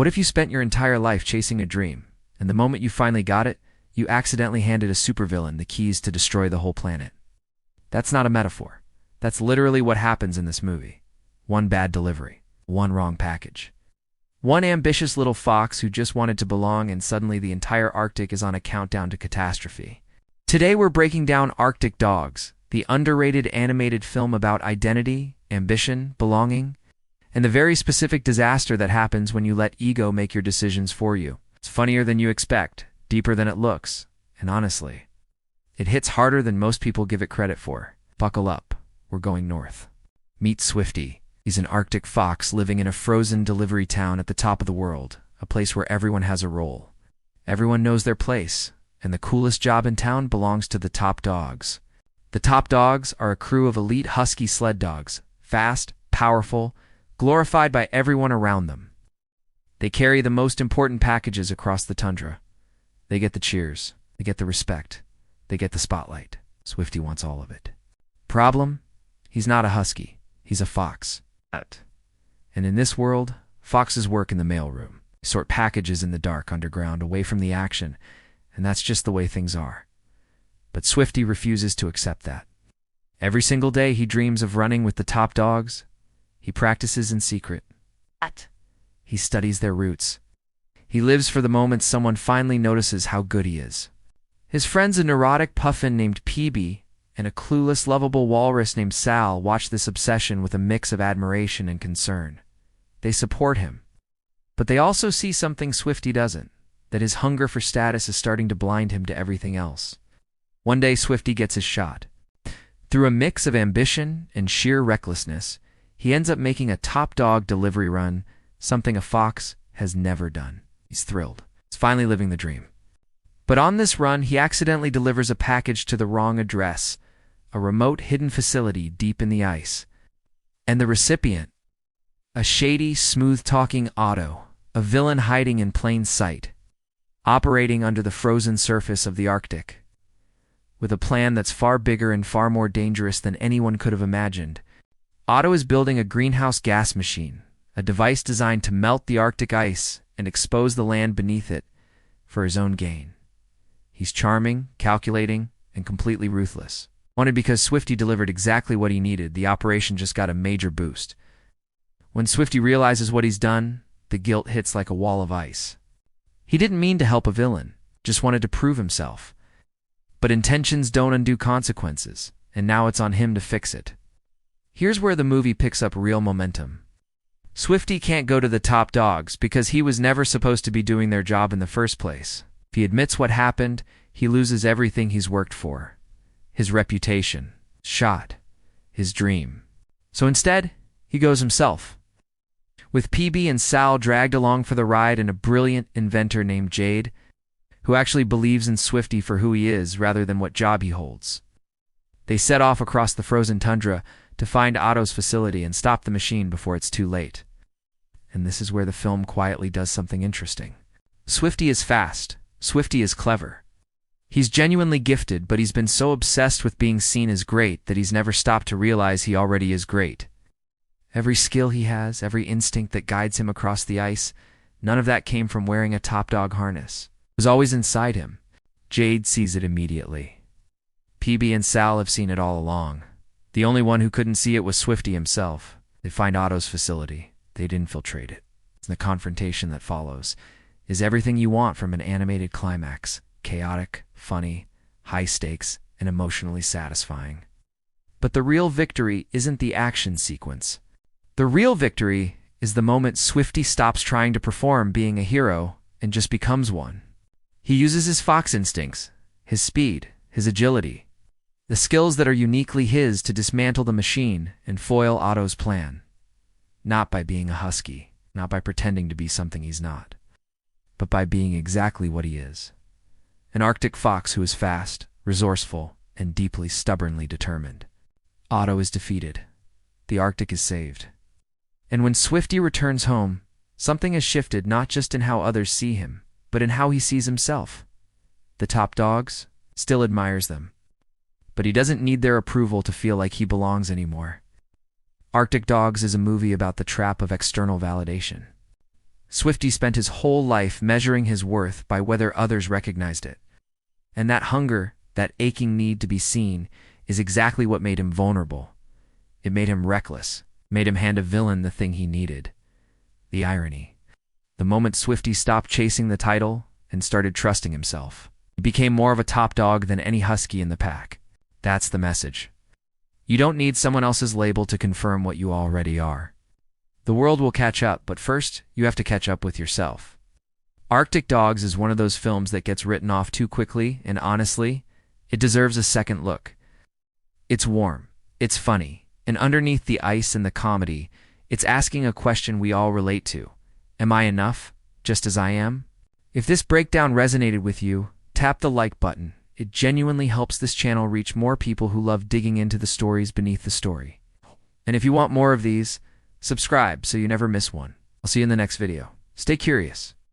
What if you spent your entire life chasing a dream, and the moment you finally got it, you accidentally handed a supervillain the keys to destroy the whole planet? That's not a metaphor. That's literally what happens in this movie. One bad delivery, one wrong package. One ambitious little fox who just wanted to belong, and suddenly the entire Arctic is on a countdown to catastrophe. Today we're breaking down Arctic Dogs, the underrated animated film about identity, ambition, belonging, and the very specific disaster that happens when you let ego make your decisions for you. It's funnier than you expect, deeper than it looks, and honestly, it hits harder than most people give it credit for. Buckle up, we're going north. Meet Swifty. He's an Arctic fox living in a frozen delivery town at the top of the world, a place where everyone has a role. Everyone knows their place, and the coolest job in town belongs to the top dogs. The top dogs are a crew of elite husky sled dogs, fast, powerful, glorified by everyone around them. They carry the most important packages across the tundra. They get the cheers, they get the respect, they get the spotlight. Swifty wants all of it. Problem? He's not a husky, he's a fox. And in this world, foxes work in the mailroom. They sort packages in the dark underground away from the action, and that's just the way things are. But Swifty refuses to accept that. Every single day he dreams of running with the top dogs. He practices in secret. He studies their routes. He lives for the moment someone finally notices how good he is. His friend's a neurotic puffin named PB, and a clueless, lovable walrus named Sal watch this obsession with a mix of admiration and concern. They support him. But they also see something Swifty doesn't, that his hunger for status is starting to blind him to everything else. One day Swifty gets his shot. Through a mix of ambition and sheer recklessness, he ends up making a top dog delivery run, something a fox has never done. He's thrilled. He's finally living the dream. But on this run, he accidentally delivers a package to the wrong address, a remote hidden facility deep in the ice. And the recipient, a shady, smooth-talking Otto, a villain hiding in plain sight, operating under the frozen surface of the Arctic. With a plan that's far bigger and far more dangerous than anyone could have imagined, Otto is building a greenhouse gas machine, a device designed to melt the Arctic ice and expose the land beneath it for his own gain. He's charming, calculating, and completely ruthless. Wanted because Swifty delivered exactly what he needed, the operation just got a major boost. When Swifty realizes what he's done, the guilt hits like a wall of ice. He didn't mean to help a villain, just wanted to prove himself. But intentions don't undo consequences, and now it's on him to fix it. Here's where the movie picks up real momentum. Swifty can't go to the top dogs because he was never supposed to be doing their job in the first place. If he admits what happened, he loses everything he's worked for. His reputation, shot, his dream. So instead, he goes himself. With PB and Sal dragged along for the ride and a brilliant inventor named Jade, who actually believes in Swifty for who he is rather than what job he holds. They set off across the frozen tundra to find Otto's facility and stop the machine before it's too late. And this is where the film quietly does something interesting. Swifty is fast. Swifty is clever. He's genuinely gifted, but he's been so obsessed with being seen as great that he's never stopped to realize he already is great. Every skill he has, every instinct that guides him across the ice, none of that came from wearing a top dog harness. It was always inside him. Jade sees it immediately. PB and Sal have seen it all along. The only one who couldn't see it was Swifty himself. They find Otto's facility. They'd infiltrate it. The confrontation that follows is everything you want from an animated climax. Chaotic, funny, high stakes, and emotionally satisfying. But the real victory isn't the action sequence. The real victory is the moment Swifty stops trying to perform being a hero and just becomes one. He uses his fox instincts, his speed, his agility, the skills that are uniquely his to dismantle the machine and foil Otto's plan. Not by being a husky, not by pretending to be something he's not, but by being exactly what he is. An Arctic fox who is fast, resourceful, and deeply stubbornly determined. Otto is defeated. The Arctic is saved. And when Swifty returns home, something has shifted not just in how others see him, but in how he sees himself. The top dogs still admires them, but he doesn't need their approval to feel like he belongs anymore. Arctic Dogs is a movie about the trap of external validation. Swifty spent his whole life measuring his worth by whether others recognized it. And that hunger, that aching need to be seen, is exactly what made him vulnerable. It made him reckless, made him hand a villain the thing he needed. The irony. The moment Swifty stopped chasing the title and started trusting himself, he became more of a top dog than any husky in the pack. That's the message. You don't need someone else's label to confirm what you already are. The world will catch up, but first, you have to catch up with yourself. Arctic Dogs is one of those films that gets written off too quickly, and honestly, it deserves a second look. It's warm, it's funny, and underneath the ice and the comedy, it's asking a question we all relate to. Am I enough, just as I am? If this breakdown resonated with you, tap the like button. It genuinely helps this channel reach more people who love digging into the stories beneath the story. And if you want more of these, subscribe so you never miss one. I'll see you in the next video. Stay curious.